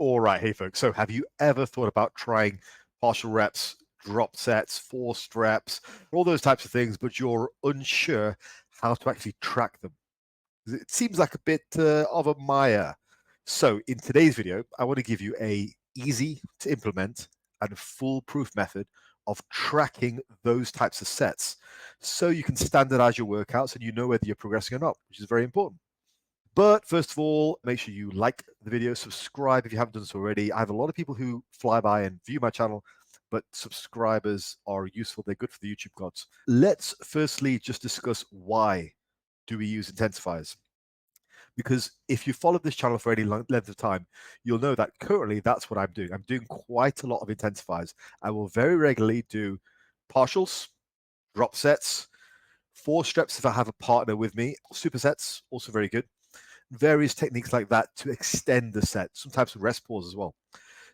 All right, hey folks. So have you ever thought about trying partial reps, drop sets, forced reps, all those types of things, but you're unsure how to actually track them? It seems like a bit of a mire. So in today's video, I want to give you a easy to implement and foolproof method of tracking those types of sets so you can standardize your workouts and you know whether you're progressing or not, which is very important. But first of all, make sure you like the video, subscribe if you haven't done so already. I have a lot of people who fly by and view my channel, but subscribers are useful. They're good for the YouTube gods. Let's firstly just discuss why do we use intensifiers? Because if you follow this channel for any length of time, you'll know that currently that's what I'm doing. I'm doing quite a lot of intensifiers. I will very regularly do partials, drop sets, forced reps if I have a partner with me, supersets, also very good. Various techniques like that to extend the set, sometimes rest pause as well.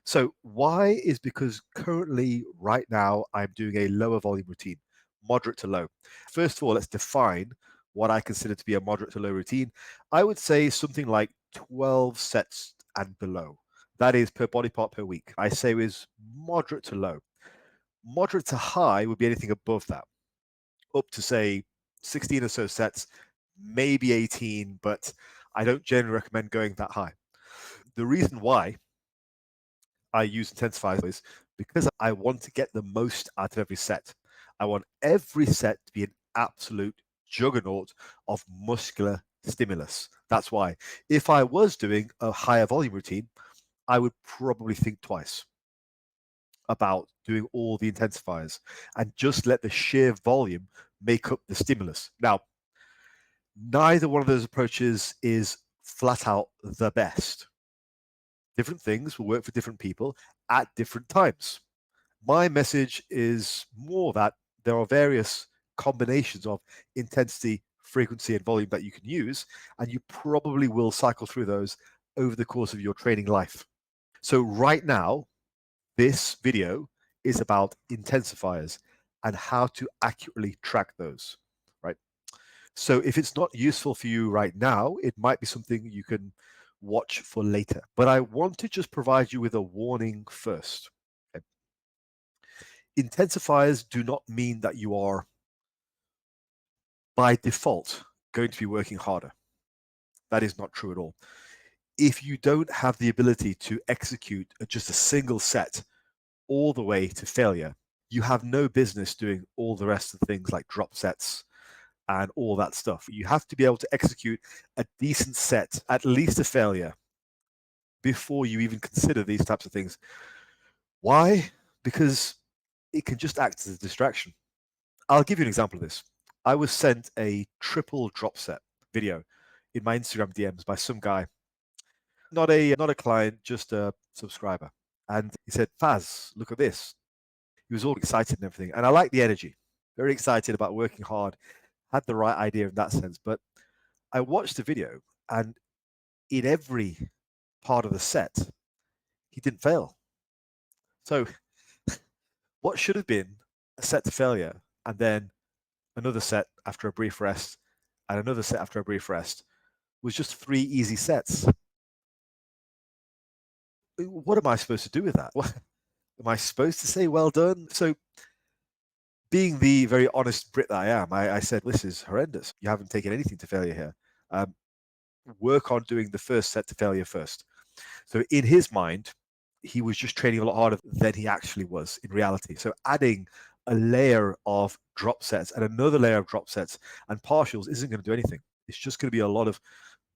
So why is because currently right now I'm doing a lower volume routine, moderate to low. First of all, let's define what I consider to be a moderate to low routine. I would say something like 12 sets and below. That is per body part per week. I say is moderate to low. Moderate to high would be anything above that, up to say 16 or so sets, maybe 18, but I don't generally recommend going that high. The reason why I use intensifiers is because I want to get the most out of every set. I want every set to be an absolute juggernaut of muscular stimulus. That's why. If I was doing a higher volume routine, I would probably think twice about doing all the intensifiers and just let the sheer volume make up the stimulus. Now, neither one of those approaches is flat out the best. Different things will work for different people at different times. My message is more that there are various combinations of intensity, frequency, and volume that you can use, and you probably will cycle through those over the course of your training life. So right now, this video is about intensifiers and how to accurately track those, right? So if it's not useful for you right now, it might be something you can watch for later. But I want to just provide you with a warning first. Okay? Intensifiers do not mean that you are, by default, going to be working harder. That is not true at all. If you don't have the ability to execute just a single set all the way to failure, you have no business doing all the rest of the things like drop sets and all that stuff. You have to be able to execute a decent set, at least a failure, before you even consider these types of things. Why? Because it can just act as a distraction. I'll give you an example of this. I was sent a triple drop set video in my Instagram DMs by some guy, not a client, just a subscriber. And he said, Faz, look at this. He was all excited and everything. And I like the energy, very excited about working hard, had the right idea in that sense. But I watched the video, and in every part of the set, he didn't fail. So what should have been a set to failure and then another set after a brief rest and another set after a brief rest was just 3 easy sets. What am I supposed to do with that? Am I supposed to say well done? So being the very honest Brit that I am, I said, this is horrendous. You haven't taken anything to failure here. Work on doing the first set to failure first. So in his mind, he was just training a lot harder than he actually was in reality. So adding a layer of drop sets and another layer of drop sets and partials isn't going to do anything. It's just going to be a lot of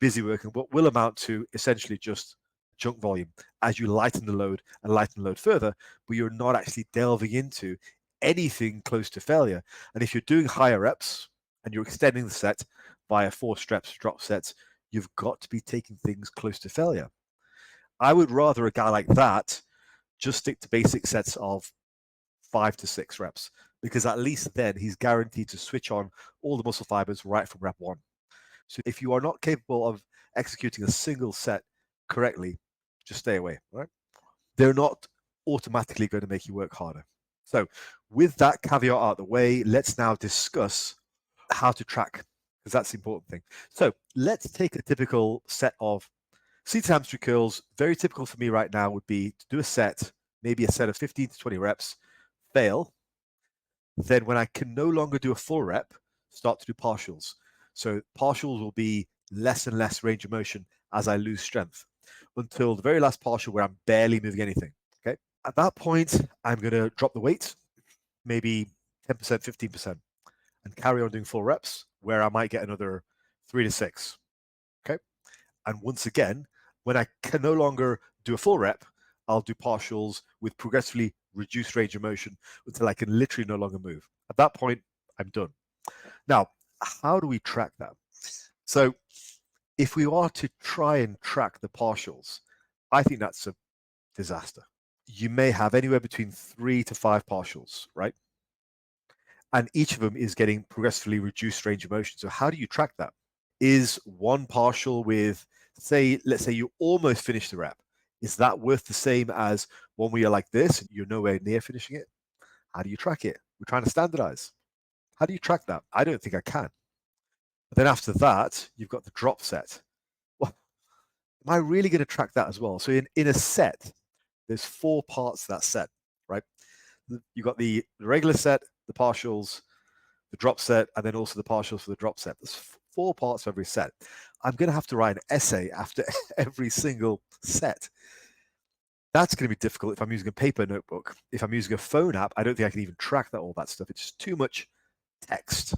busy work and what will amount to essentially just junk volume as you lighten the load and lighten the load further, but you're not actually delving into anything close to failure. And if you're doing higher reps and you're extending the set via forced reps, drop sets, you've got to be taking things close to failure. I would rather a guy like that just stick to basic sets of 5 to 6 reps, because at least then he's guaranteed to switch on all the muscle fibers right from rep 1. So if you are not capable of executing a single set correctly, just stay away, right? They're not automatically going to make you work harder. So with that caveat out of the way, let's now discuss how to track, because that's the important thing. So let's take a typical set of Seated hamstring curls, very typical for me right now would be to do a set, maybe a set of 15 to 20 reps, fail. Then when I can no longer do a full rep, start to do partials. So partials will be less and less range of motion as I lose strength until the very last partial where I'm barely moving anything. Okay. At that point, I'm going to drop the weight, maybe 10%, 15%, and carry on doing full reps where I might get another 3 to 6. Okay. And once again, when I can no longer do a full rep, I'll do partials with progressively reduced range of motion until I can literally no longer move. At that point, I'm done. Now, how do we track that? So if we are to try and track the partials, I think that's a disaster. You may have anywhere between 3 to 5 partials, right? And each of them is getting progressively reduced range of motion. So how do you track that? Is one partial with, let's say you almost finished the rep, is that worth the same as one where you're like this and you're nowhere near finishing it? How do you track it? We're trying to standardize. How do you track that? I don't think I can. But then after that, you've got the drop set. Well, am I really going to track that as well? So in a set, there's 4 parts to that set, right? You've got the regular set, the partials, the drop set, and then also the partials for the drop set. There's 4 parts of every set. I'm going to have to write an essay after every single set. That's going to be difficult if I'm using a paper notebook. If I'm using a phone app, I don't think I can even track all that stuff. It's just too much text.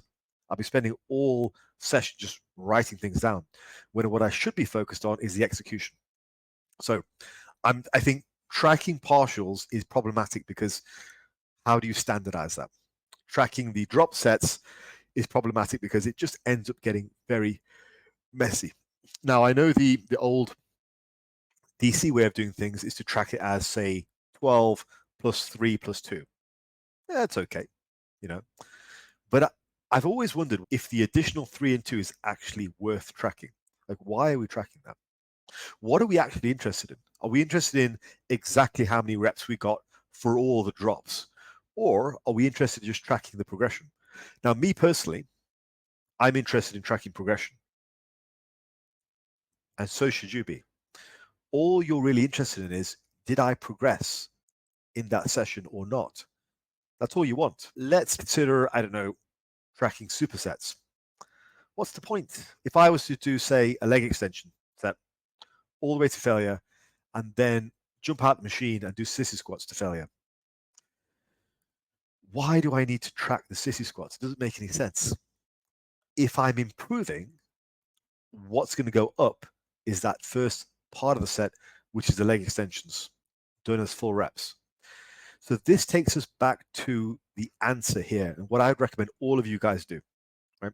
I'll be spending all session just writing things down, when what I should be focused on is the execution. So I think tracking partials is problematic because how do you standardize that? Tracking the drop sets is problematic because it just ends up getting very messy. Now, I know the old DC way of doing things is to track it as, say, 12 plus 3 plus 2. That's okay, you know. But I've always wondered if the additional 3 and 2 is actually worth tracking. Like, why are we tracking that? What are we actually interested in? Are we interested in exactly how many reps we got for all the drops? Or are we interested in just tracking the progression? Now, me personally, I'm interested in tracking progression. And so should you be. All you're really interested in is, did I progress in that session or not? That's all you want. Let's consider, I don't know, tracking supersets. What's the point? If I was to do, say, a leg extension set all the way to failure, and then jump out the machine and do sissy squats to failure, why do I need to track the sissy squats? It doesn't make any sense. If I'm improving, what's going to go up is that first part of the set, which is the leg extensions, done as full reps. So this takes us back to the answer here, and what I would recommend all of you guys do, right?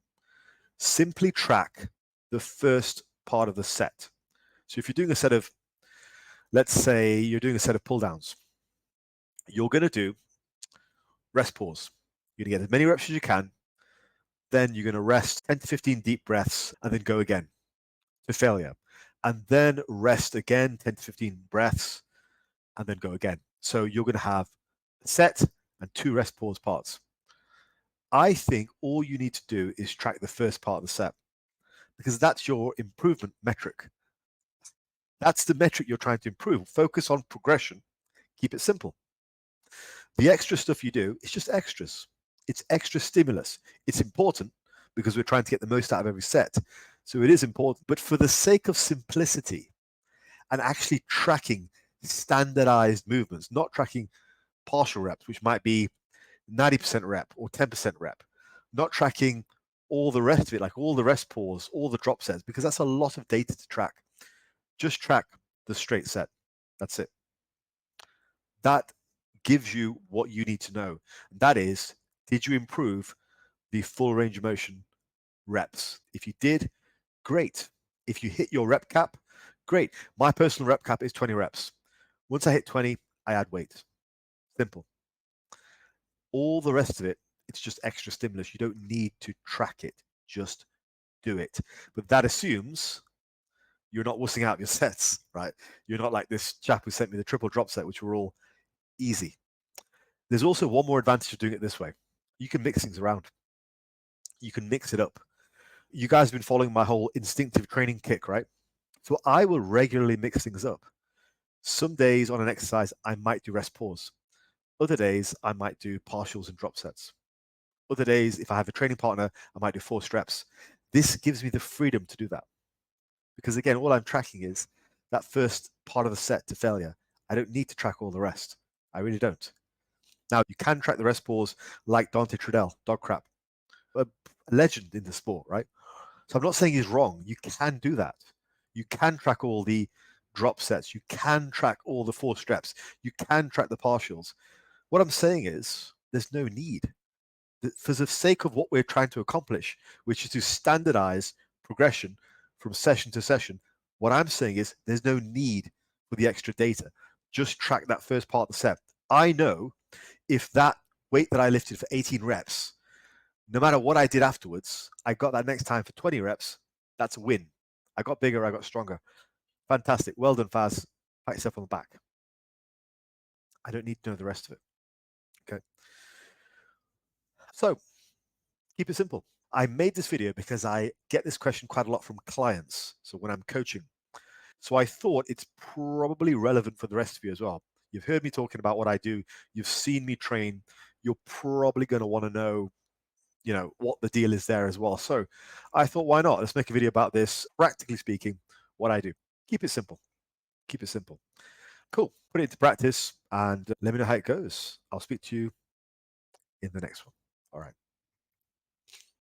Simply track the first part of the set. So if you're doing a set of, let's say you're doing a set of pull downs, you're going to do rest pause. You're going to get as many reps as you can. Then you're going to rest 10 to 15 deep breaths and then go again to failure. And then rest again, 10 to 15 breaths, and then go again. So you're going to have a set and 2 rest pause parts. I think all you need to do is track the first part of the set, because that's your improvement metric. That's the metric you're trying to improve. Focus on progression. Keep it simple. The extra stuff you do is just extras. It's extra stimulus. It's important because we're trying to get the most out of every set. So it is important. But for the sake of simplicity and actually tracking standardized movements, not tracking partial reps, which might be 90% rep or 10% rep, not tracking all the rest of it, like all the rest pause, all the drop sets, because that's a lot of data to track. Just track the straight set. That's it. That gives you what you need to know. And that is, did you improve the full range of motion reps? If you did, great. If you hit your rep cap, great. My personal rep cap is 20 reps. Once I hit 20, I add weight. Simple. All the rest of it, it's just extra stimulus. You don't need to track it. Just do it. But that assumes you're not wussing out your sets, right? You're not like this chap who sent me the triple drop set, which were all easy. There's also one more advantage of doing it this way. You can mix things around. You can mix it up. You guys have been following my whole instinctive training kick, right? So I will regularly mix things up. Some days on an exercise, I might do rest pause. Other days, I might do partials and drop sets. Other days, if I have a training partner, I might do forced reps. This gives me the freedom to do that. Because again, all I'm tracking is that first part of the set to failure. I don't need to track all the rest. I really don't. Now, you can track the rest pause like Dante Trudell, dog crap, a legend in the sport, right? So I'm not saying he's wrong. You can do that. You can track all the drop sets. You can track all the forced reps. You can track the partials. What I'm saying is there's no need. For the sake of what we're trying to accomplish, which is to standardize progression from session to session, what I'm saying is there's no need for the extra data. Just track that first part of the set. I know if that weight that I lifted for 18 reps, no matter what I did afterwards, I got that next time for 20 reps, that's a win. I got bigger, I got stronger. Fantastic. Well done, Faz. Pat yourself on the back. I don't need to know the rest of it. Okay. So keep it simple. I made this video because I get this question quite a lot from clients. So when I'm coaching, so I thought it's probably relevant for the rest of you as well. You've heard me talking about what I do. You've seen me train. You're probably going to want to know, what the deal is there as well. So I thought, why not? Let's make a video about this. Practically speaking, what I do. Keep it simple. Keep it simple. Cool. Put it into practice and let me know how it goes. I'll speak to you in the next one. All right.